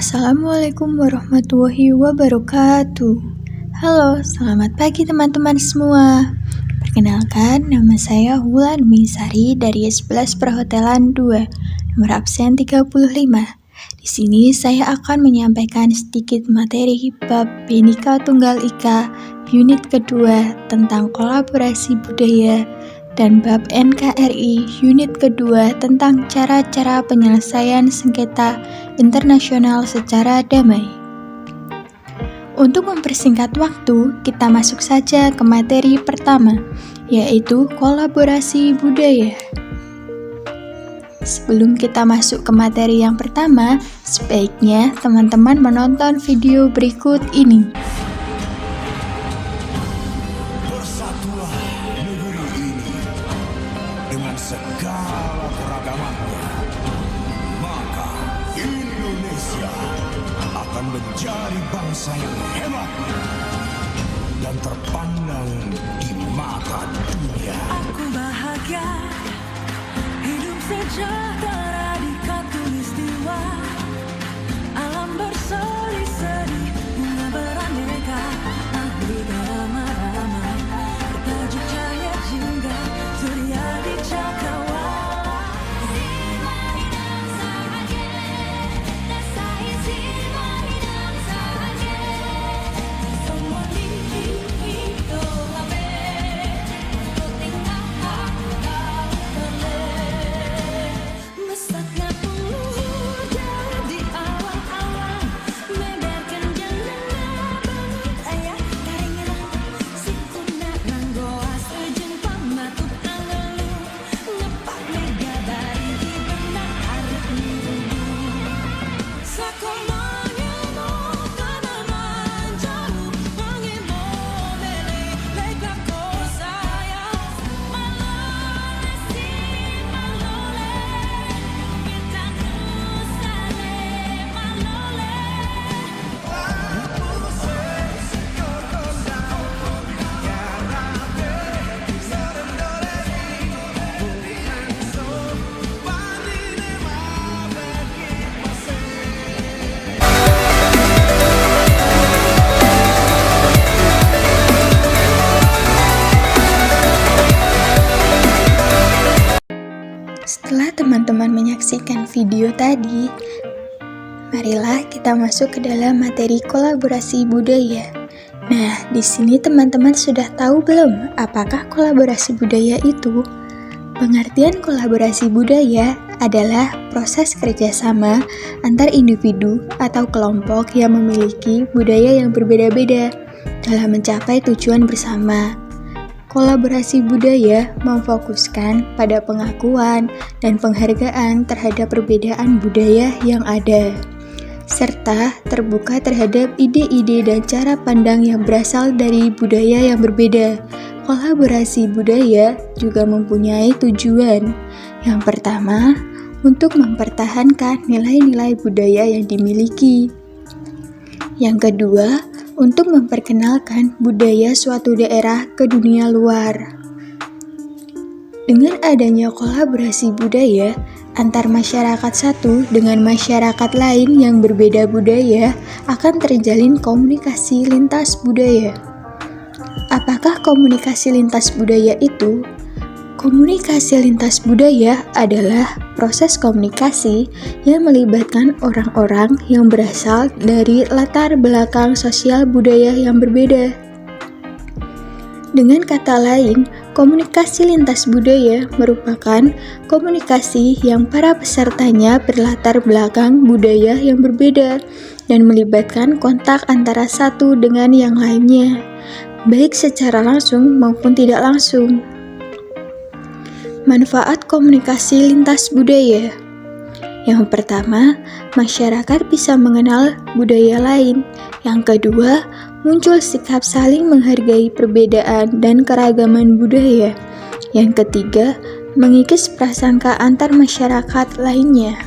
Assalamualaikum warahmatullahi wabarakatuh. Halo, selamat pagi teman-teman semua. Perkenalkan, nama saya Wulan Misari dari S11 Perhotelan 2, nomor absen 35. Di sini saya akan menyampaikan sedikit materi bab Bhinneka Tunggal Ika, unit kedua tentang kolaborasi budaya, dan bab NKRI unit kedua tentang cara-cara penyelesaian sengketa internasional secara damai. Untuk mempersingkat waktu, kita masuk saja ke materi pertama, yaitu kolaborasi budaya. Sebelum kita masuk ke materi yang pertama, sebaiknya teman-teman menonton video berikut ini. Dengan segala keragamannya, maka Indonesia akan menjadi bangsa yang hebat dan terpandang di mata dunia. Aku bahagia hidup sejahtera di khatulistiwa, alam berseri-seri, bunga beraneka, negeri beramah-ramah, bertajuk cahaya jingga, surya di cakrawala. Mari dan sahaja, rasa isi mari dan sahaja, semua tinggi doabe, untuk tingkah kau boleh. Mesaknya penghujung di awal-awal, membiarkan jalannya bangun ayah karingan, sikuna nanggoa sejeng pamatuk angelu, ngepak mega dari di benak arep minggu. Sakomanya mo kanaman jauh, mangimo mele lekap ko sayang, malole si malole, kita nusale malole. Setelah teman-teman menyaksikan video tadi, marilah kita masuk ke dalam materi kolaborasi budaya. Nah, di sini teman-teman sudah tahu belum apakah kolaborasi budaya itu? Pengertian kolaborasi budaya adalah proses kerjasama antar individu atau kelompok yang memiliki budaya yang berbeda-beda dalam mencapai tujuan bersama. Kolaborasi budaya memfokuskan pada pengakuan dan penghargaan terhadap perbedaan budaya yang ada, serta terbuka terhadap ide-ide dan cara pandang yang berasal dari budaya yang berbeda. Kolaborasi budaya juga mempunyai tujuan. Yang pertama, untuk mempertahankan nilai-nilai budaya yang dimiliki. Yang kedua, untuk memperkenalkan budaya suatu daerah ke dunia luar. Dengan adanya kolaborasi budaya antar masyarakat satu dengan masyarakat lain yang berbeda budaya, akan terjalin komunikasi lintas budaya. Apakah komunikasi lintas budaya itu? Komunikasi lintas budaya adalah proses komunikasi yang melibatkan orang-orang yang berasal dari latar belakang sosial budaya yang berbeda. Dengan kata lain, komunikasi lintas budaya merupakan komunikasi yang para pesertanya berlatar belakang budaya yang berbeda dan melibatkan kontak antara satu dengan yang lainnya, baik secara langsung maupun tidak langsung. Manfaat komunikasi lintas budaya. Yang pertama, masyarakat bisa mengenal budaya lain. Yang kedua, muncul sikap saling menghargai perbedaan dan keragaman budaya. Yang ketiga, mengikis prasangka antar masyarakat lainnya.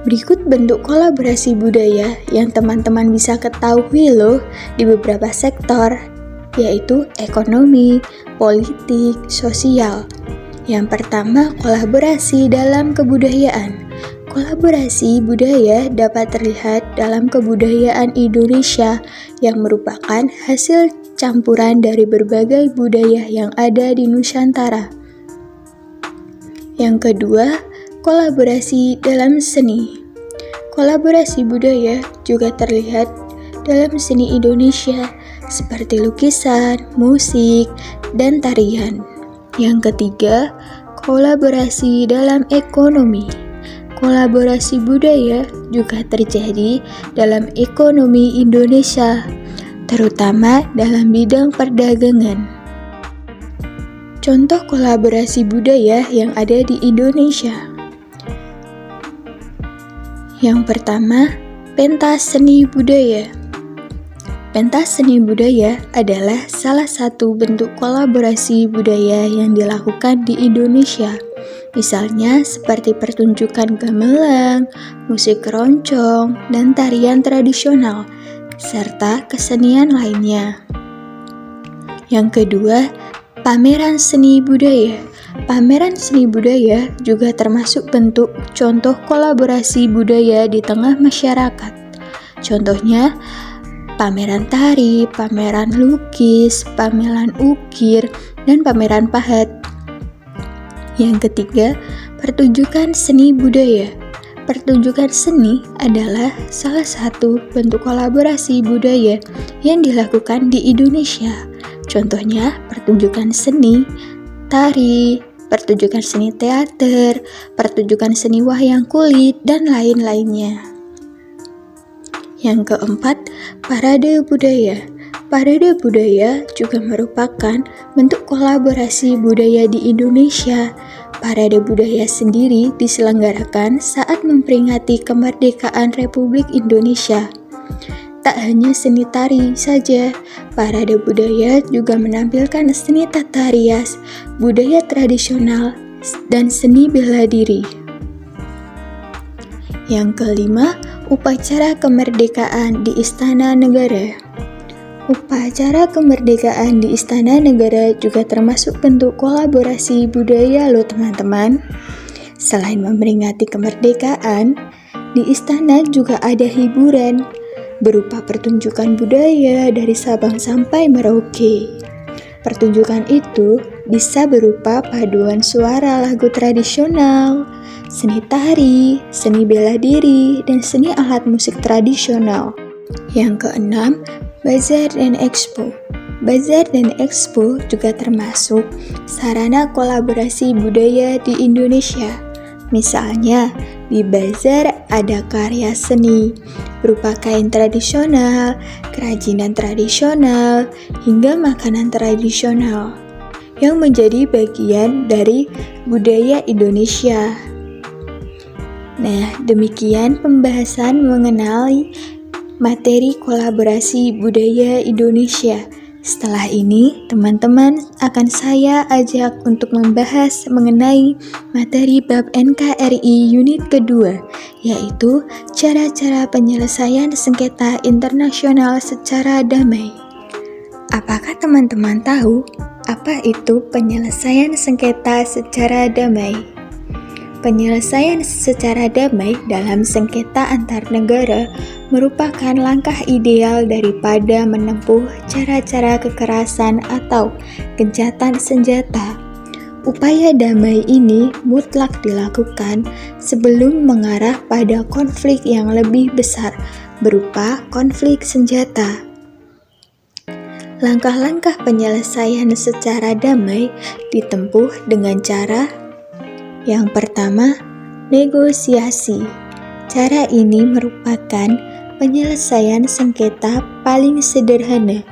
Berikut bentuk kolaborasi budaya yang teman-teman bisa ketahui loh di beberapa sektor, yaitu ekonomi, politik, sosial. Yang pertama, kolaborasi dalam kebudayaan. Kolaborasi budaya dapat terlihat dalam kebudayaan Indonesia yang merupakan hasil campuran dari berbagai budaya yang ada di Nusantara. Yang kedua, kolaborasi dalam seni. Kolaborasi budaya juga terlihat dalam seni Indonesia seperti lukisan, musik, dan tarian. Yang ketiga, kolaborasi dalam ekonomi. Kolaborasi budaya juga terjadi dalam ekonomi Indonesia, terutama dalam bidang perdagangan. Contoh kolaborasi budaya yang ada di Indonesia. Yang pertama, pentas seni budaya. Pentas seni budaya adalah salah satu bentuk kolaborasi budaya yang dilakukan di Indonesia. Misalnya seperti pertunjukan gamelan, musik keroncong, dan tarian tradisional, serta kesenian lainnya. Yang kedua, pameran seni budaya. Pameran seni budaya juga termasuk bentuk contoh kolaborasi budaya di tengah masyarakat. Contohnya, pameran tari, pameran lukis, pameran ukir, dan pameran pahat. Yang ketiga, pertunjukan seni budaya. Pertunjukan seni adalah salah satu bentuk kolaborasi budaya yang dilakukan di Indonesia. Contohnya, pertunjukan seni tari, pertunjukan seni teater, pertunjukan seni wayang kulit, dan lain-lainnya. Yang keempat, parade budaya. Parade budaya juga merupakan bentuk kolaborasi budaya di Indonesia. Parade budaya sendiri diselenggarakan saat memperingati kemerdekaan Republik Indonesia. Tak hanya seni tari saja, parade budaya juga menampilkan seni tata rias, budaya tradisional, dan seni bela diri. Yang kelima, upacara kemerdekaan di Istana Negara. Upacara kemerdekaan di Istana Negara juga termasuk bentuk kolaborasi budaya loh teman-teman. Selain memperingati kemerdekaan, di istana juga ada hiburan berupa pertunjukan budaya dari Sabang sampai Merauke. Pertunjukan itu bisa berupa paduan suara lagu tradisional, seni tari, seni bela diri, dan seni alat musik tradisional. Yang keenam, bazar dan expo. Bazar dan expo juga termasuk sarana kolaborasi budaya di Indonesia. Misalnya, di bazar ada karya seni berupa kain tradisional, kerajinan tradisional, hingga makanan tradisional yang menjadi bagian dari budaya Indonesia. Nah, demikian pembahasan mengenai materi kolaborasi budaya Indonesia. Setelah ini, teman-teman akan saya ajak untuk membahas mengenai materi bab NKRI unit kedua, yaitu cara-cara penyelesaian sengketa internasional secara damai. Apakah teman-teman tahu apa itu penyelesaian sengketa secara damai? Penyelesaian secara damai dalam sengketa antar negara merupakan langkah ideal daripada menempuh cara-cara kekerasan atau gencatan senjata. Upaya damai ini mutlak dilakukan sebelum mengarah pada konflik yang lebih besar berupa konflik senjata. Langkah-langkah penyelesaian secara damai ditempuh dengan cara yang pertama, negosiasi. Cara ini merupakan penyelesaian sengketa paling sederhana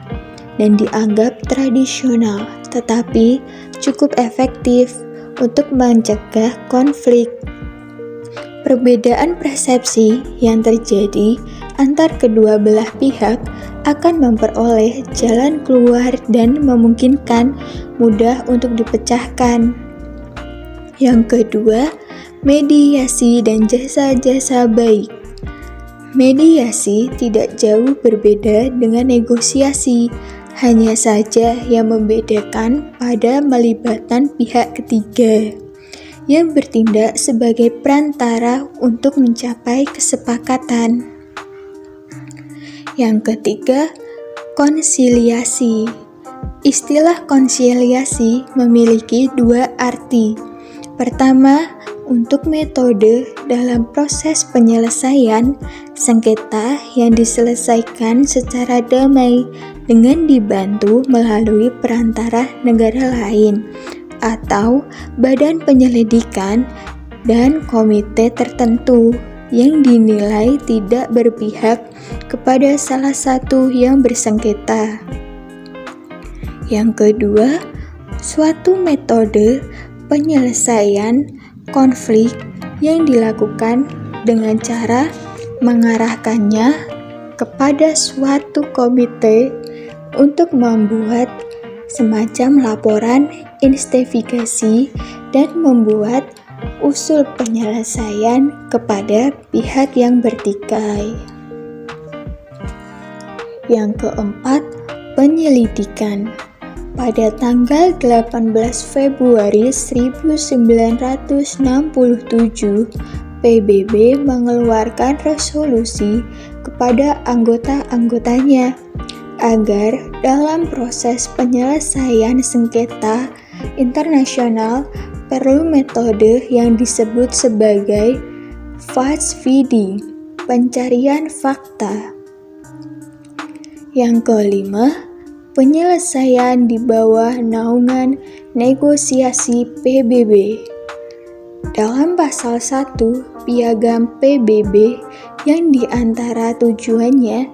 dan dianggap tradisional, tetapi cukup efektif untuk mencegah konflik. Perbedaan persepsi yang terjadi antar kedua belah pihak akan memperoleh jalan keluar dan memungkinkan mudah untuk dipecahkan. Yang kedua, mediasi dan jasa-jasa baik. Mediasi tidak jauh berbeda dengan negosiasi, Hanya saja yang membedakan pada melibatkan pihak ketiga yang bertindak sebagai perantara untuk mencapai kesepakatan. Yang ketiga, konsiliasi. Istilah konsiliasi memiliki dua arti. Pertama, untuk metode dalam proses penyelesaian sengketa yang diselesaikan secara damai dengan dibantu melalui perantara negara lain atau badan penyelidikan dan komite tertentu yang dinilai tidak berpihak kepada salah satu yang bersengketa. Yang kedua, suatu metode penyelesaian konflik yang dilakukan dengan cara mengarahkannya kepada suatu komite untuk membuat semacam laporan investigasi dan membuat usul penyelesaian kepada pihak yang bertikai. Yang keempat, penyelidikan. Pada tanggal 18 Februari 1967, PBB mengeluarkan resolusi kepada anggota-anggotanya agar dalam proses penyelesaian sengketa internasional perlu metode yang disebut sebagai fact-finding, pencarian fakta. Yang kelima, penyelesaian di bawah naungan negosiasi PBB. Dalam pasal 1 Piagam PBB yang diantara tujuannya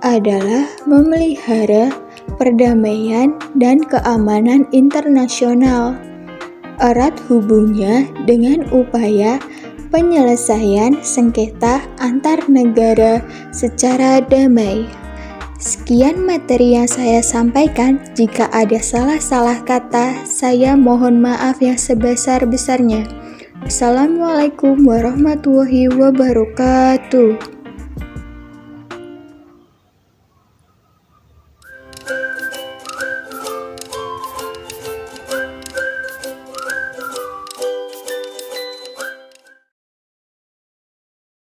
adalah memelihara perdamaian dan keamanan internasional. Erat hubungnya dengan upaya penyelesaian sengketa antar negara secara damai. Sekian materi yang saya sampaikan. Jika ada salah-salah kata, saya mohon maaf yang sebesar-besarnya. Assalamualaikum warahmatullahi wabarakatuh.